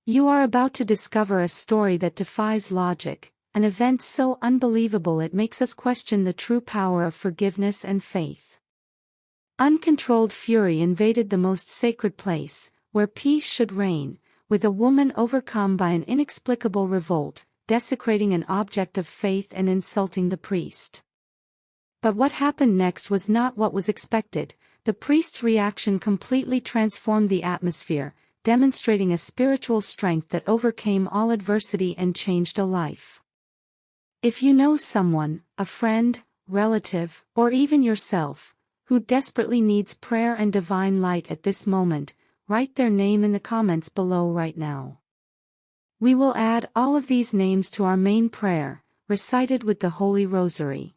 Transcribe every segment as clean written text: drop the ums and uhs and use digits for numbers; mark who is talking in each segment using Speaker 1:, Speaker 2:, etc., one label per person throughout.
Speaker 1: You are about to discover a story that defies logic, an event so unbelievable it makes us question the true power of forgiveness and faith. Uncontrolled fury invaded the most sacred place, where peace should reign, with a woman overcome by an inexplicable revolt, desecrating an object of faith and insulting the priest. But what happened next was not what was expected. The priest's reaction completely transformed the atmosphere, demonstrating a spiritual strength that overcame all adversity and changed a life. If you know someone, a friend, relative, or even yourself, who desperately needs prayer and divine light at this moment, write their name in the comments below right now. We will add all of these names to our main prayer, recited with the Holy Rosary.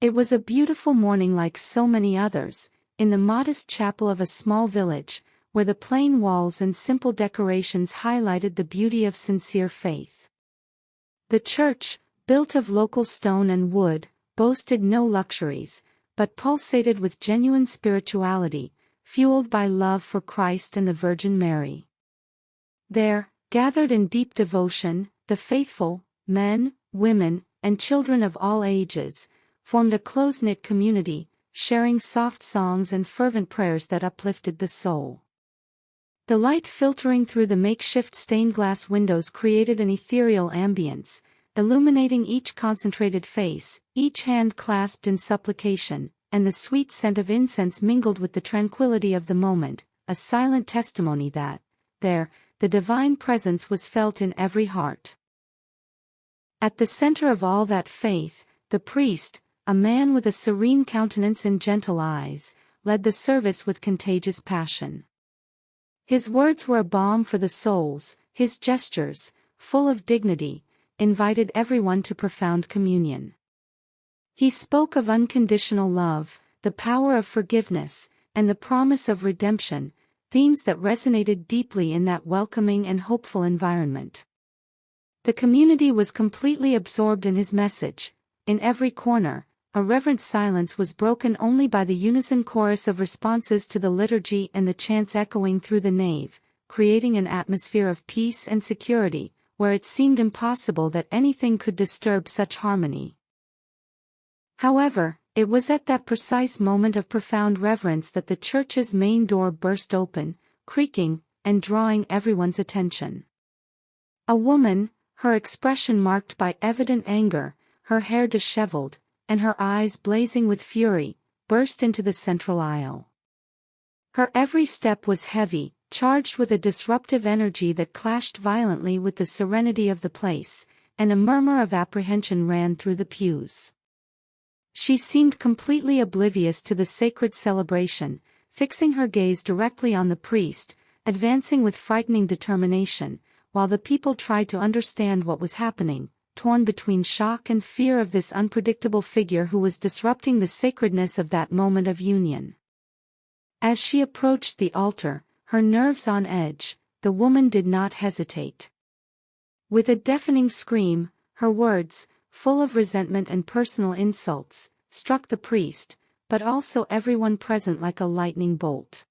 Speaker 1: It was a beautiful morning like so many others, in the modest chapel of a small village, where the plain walls and simple decorations highlighted the beauty of sincere faith. The church, built of local stone and wood, boasted no luxuries, but pulsated with genuine spirituality, fueled by love for Christ and the Virgin Mary. There, gathered in deep devotion, the faithful, men, women, and children of all ages, formed a close-knit community, sharing soft songs and fervent prayers that uplifted the soul. The light filtering through the makeshift stained glass windows created an ethereal ambience, illuminating each concentrated face, each hand clasped in supplication, and the sweet scent of incense mingled with the tranquility of the moment, a silent testimony that, there, the divine presence was felt in every heart. At the center of all that faith, the priest, a man with a serene countenance and gentle eyes, led the service with contagious passion. His words were a balm for the souls, his gestures, full of dignity, invited everyone to profound communion. He spoke of unconditional love, the power of forgiveness, and the promise of redemption, themes that resonated deeply in that welcoming and hopeful environment. The community was completely absorbed in his message. In every corner, a reverent silence was broken only by the unison chorus of responses to the liturgy and the chants echoing through the nave, creating an atmosphere of peace and security, where it seemed impossible that anything could disturb such harmony. However, it was at that precise moment of profound reverence that the church's main door burst open, creaking, and drawing everyone's attention. A woman, her expression marked by evident anger, her hair disheveled, and her eyes blazing with fury, burst into the central aisle. Her every step was heavy, charged with a disruptive energy that clashed violently with the serenity of the place, and a murmur of apprehension ran through the pews. She seemed completely oblivious to the sacred celebration, fixing her gaze directly on the priest, advancing with frightening determination, while the people tried to understand what was happening, torn between shock and fear of this unpredictable figure who was disrupting the sacredness of that moment of union. As she approached the altar, her nerves on edge, the woman did not hesitate. With a deafening scream, her words, full of resentment and personal insults, struck the priest, but also everyone present like a lightning bolt.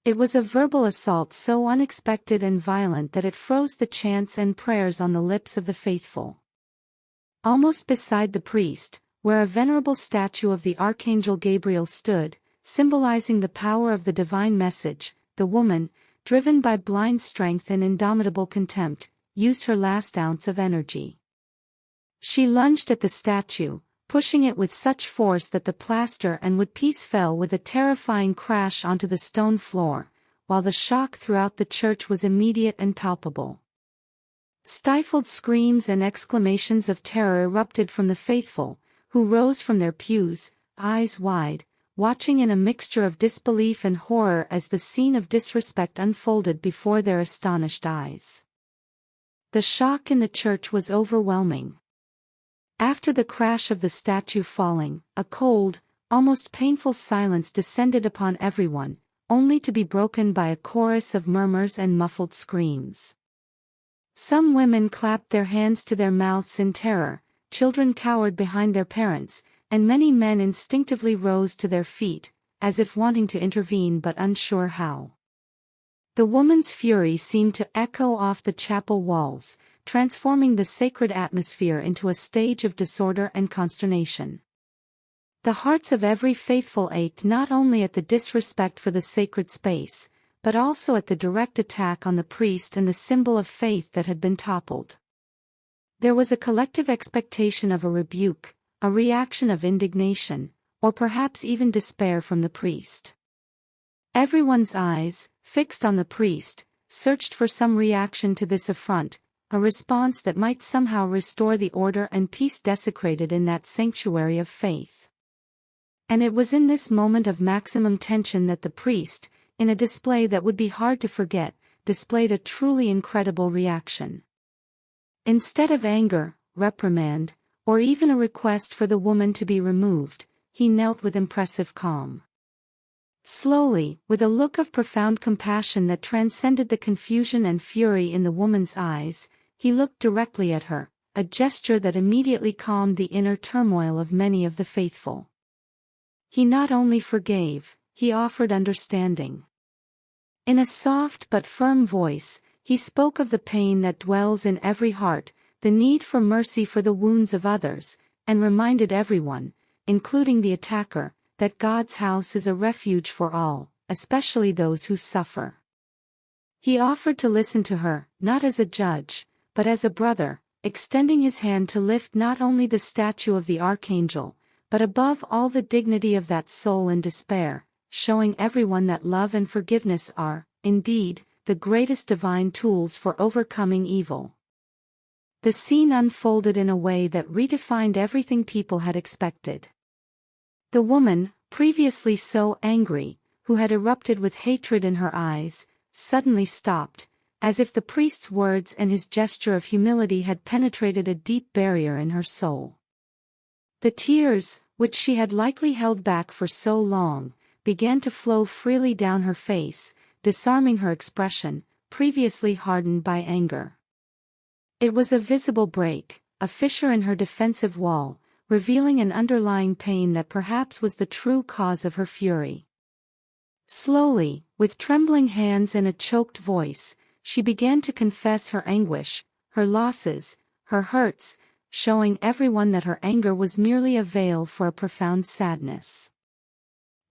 Speaker 1: It was a verbal assault so unexpected and violent that it froze the chants and prayers on the lips of the faithful. Almost beside the priest, where a venerable statue of the Archangel Gabriel stood, symbolizing the power of the divine message, the woman, driven by blind strength and indomitable contempt, used her last ounce of energy. She lunged at the statue, pushing it with such force that the plaster and wood piece fell with a terrifying crash onto the stone floor, while the shock throughout the church was immediate and palpable. Stifled screams and exclamations of terror erupted from the faithful, who rose from their pews, eyes wide, watching in a mixture of disbelief and horror as the scene of disrespect unfolded before their astonished eyes. The shock in the church was overwhelming. After the crash of the statue falling, a cold, almost painful silence descended upon everyone, only to be broken by a chorus of murmurs and muffled screams. Some women clapped their hands to their mouths in terror, children cowered behind their parents, and many men instinctively rose to their feet, as if wanting to intervene but unsure how. The woman's fury seemed to echo off the chapel walls, transforming the sacred atmosphere into a stage of disorder and consternation. The hearts of every faithful ached not only at the disrespect for the sacred space, but also at the direct attack on the priest and the symbol of faith that had been toppled. There was a collective expectation of a rebuke, a reaction of indignation, or perhaps even despair from the priest. Everyone's eyes, fixed on the priest, searched for some reaction to this affront, a response that might somehow restore the order and peace desecrated in that sanctuary of faith. And it was in this moment of maximum tension that the priest, in a display that would be hard to forget, displayed a truly incredible reaction. Instead of anger, reprimand, or even a request for the woman to be removed, he knelt with impressive calm. Slowly, with a look of profound compassion that transcended the confusion and fury in the woman's eyes, he looked directly at her, a gesture that immediately calmed the inner turmoil of many of the faithful. He not only forgave, he offered understanding. In a soft but firm voice, he spoke of the pain that dwells in every heart, the need for mercy for the wounds of others, and reminded everyone, including the attacker, that God's house is a refuge for all, especially those who suffer. He offered to listen to her, not as a judge, but as a brother, extending his hand to lift not only the statue of the Archangel, but above all the dignity of that soul in despair, showing everyone that love and forgiveness are, indeed, the greatest divine tools for overcoming evil. The scene unfolded in a way that redefined everything people had expected. The woman, previously so angry, who had erupted with hatred in her eyes, suddenly stopped, as if the priest's words and his gesture of humility had penetrated a deep barrier in her soul. The tears, which she had likely held back for so long, began to flow freely down her face, disarming her expression, previously hardened by anger. It was a visible break, a fissure in her defensive wall, revealing an underlying pain that perhaps was the true cause of her fury. Slowly, with trembling hands and a choked voice, she began to confess her anguish, her losses, her hurts, showing everyone that her anger was merely a veil for a profound sadness.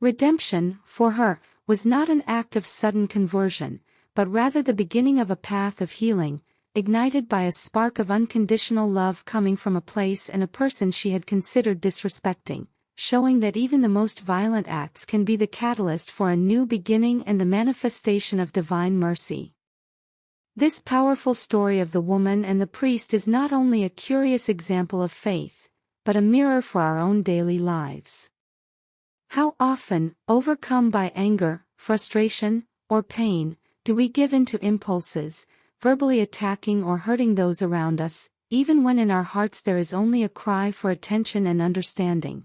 Speaker 1: Redemption, for her, was not an act of sudden conversion, but rather the beginning of a path of healing, ignited by a spark of unconditional love coming from a place and a person she had considered disrespecting, showing that even the most violent acts can be the catalyst for a new beginning and the manifestation of divine mercy. This powerful story of the woman and the priest is not only a curious example of faith, but a mirror for our own daily lives. How often, overcome by anger, frustration, or pain, do we give in to impulses, verbally attacking or hurting those around us, even when in our hearts there is only a cry for attention and understanding?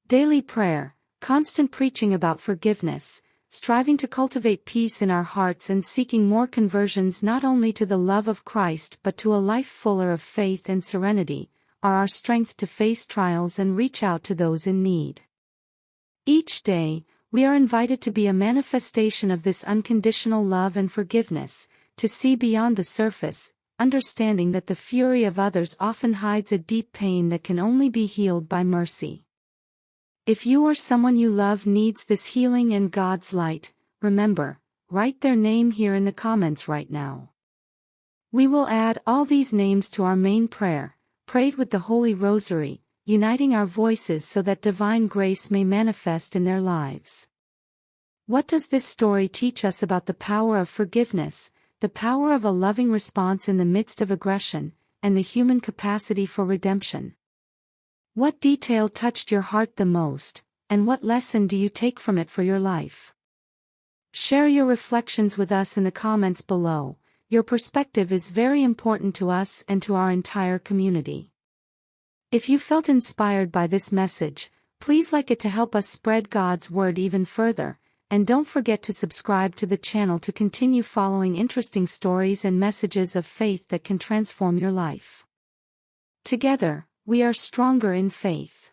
Speaker 1: Daily prayer, constant preaching about forgiveness, striving to cultivate peace in our hearts and seeking more conversions not only to the love of Christ but to a life fuller of faith and serenity, are our strength to face trials and reach out to those in need. Each day, we are invited to be a manifestation of this unconditional love and forgiveness, to see beyond the surface, understanding that the fury of others often hides a deep pain that can only be healed by mercy. If you or someone you love needs this healing and God's light, remember, write their name here in the comments right now. We will add all these names to our main prayer, prayed with the Holy Rosary, uniting our voices so that divine grace may manifest in their lives. What does this story teach us about the power of forgiveness, the power of a loving response in the midst of aggression, and the human capacity for redemption? What detail touched your heart the most, and what lesson do you take from it for your life? Share your reflections with us in the comments below. Your perspective is very important to us and to our entire community. If you felt inspired by this message, please like it to help us spread God's word even further, and don't forget to subscribe to the channel to continue following interesting stories and messages of faith that can transform your life. Together, we are stronger in faith.